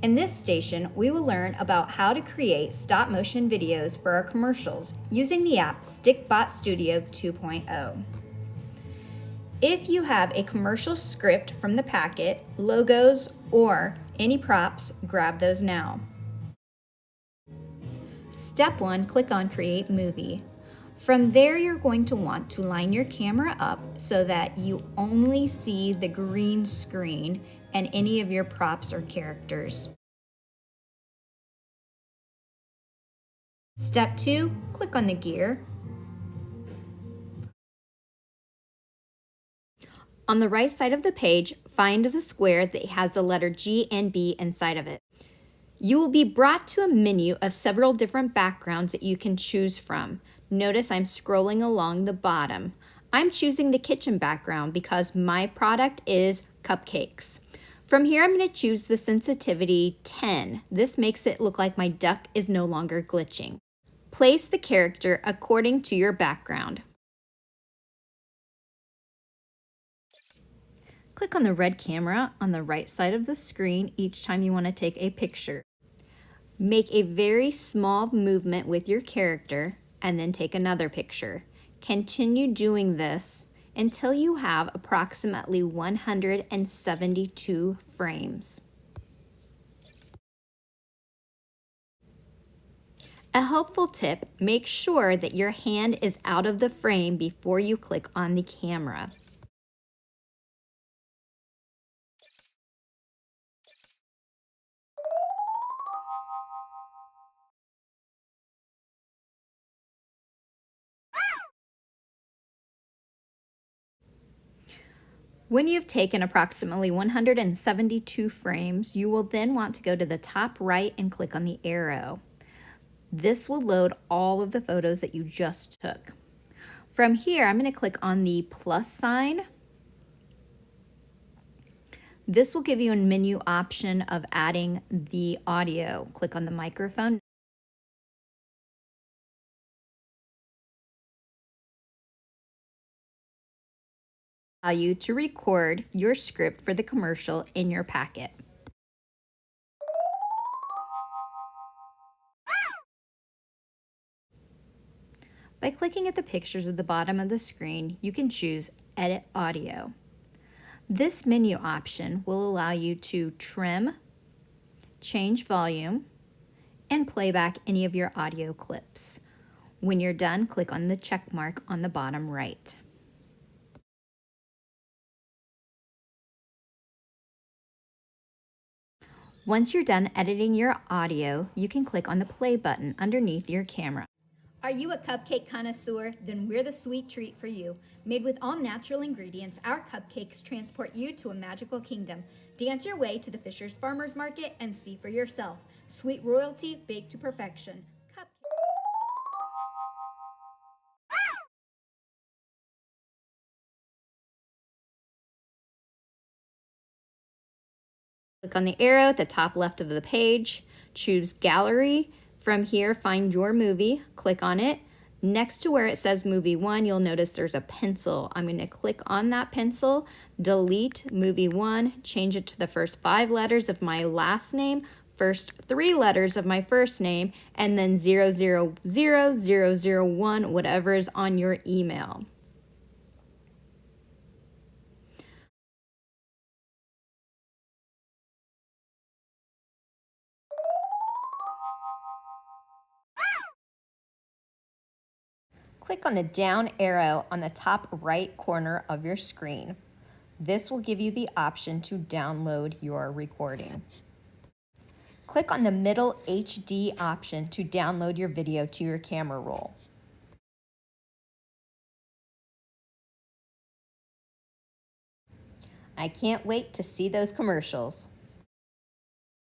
In this station, we will learn about how to create stop-motion videos for our commercials using the app StickBot Studio 2.0. If you have a commercial script from the packet, logos, or any props, grab those now. Step 1, click on Create Movie. From there, you're going to want to line your camera up so that you only see the green screen and any of your props or characters. Step 2, click on the gear. On the right side of the page, find the square that has the letter G and B inside of it. You will be brought to a menu of several different backgrounds that you can choose from. Notice I'm scrolling along the bottom. I'm choosing the kitchen background because my product is cupcakes. From here, I'm going to choose the sensitivity 10. This makes it look like my duck is no longer glitching. Place the character according to your background. Click on the red camera on the right side of the screen each time you want to take a picture. Make a very small movement with your character and then take another picture. Continue doing this until you have approximately 172 frames. A helpful tip, make sure that your hand is out of the frame before you click on the camera. When you've taken approximately 172 frames, you will then want to go to the top right and click on the arrow. This will load all of the photos that you just took. From here, I'm going to click on the plus sign. This will give you a menu option of adding the audio. Click on the microphone. Allow you to record your script for the commercial in your packet. By clicking at the pictures at the bottom of the screen, you can choose Edit Audio. This menu option will allow you to trim, change volume, and play back any of your audio clips. When you're done, click on the check mark on the bottom right. Once you're done editing your audio, you can click on the play button underneath your camera. Are you a cupcake connoisseur? Then we're the sweet treat for you. Made with all natural ingredients, our cupcakes transport you to a magical kingdom. Dance your way to the Fisher's Farmers Market and see for yourself. Sweet royalty baked to perfection. Click on the arrow at the top left of the page, choose Gallery. From here, find your movie, click on it. Next to where it says Movie 1, you'll notice there's a pencil. I'm going to click on that pencil, delete Movie 1, change it to the first 5 letters of my last name, first 3 letters of my first name, and then 000001, whatever is on your email. Click on the down arrow on the top right corner of your screen. This will give you the option to download your recording. Click on the middle HD option to download your video to your camera roll. I can't wait to see those commercials.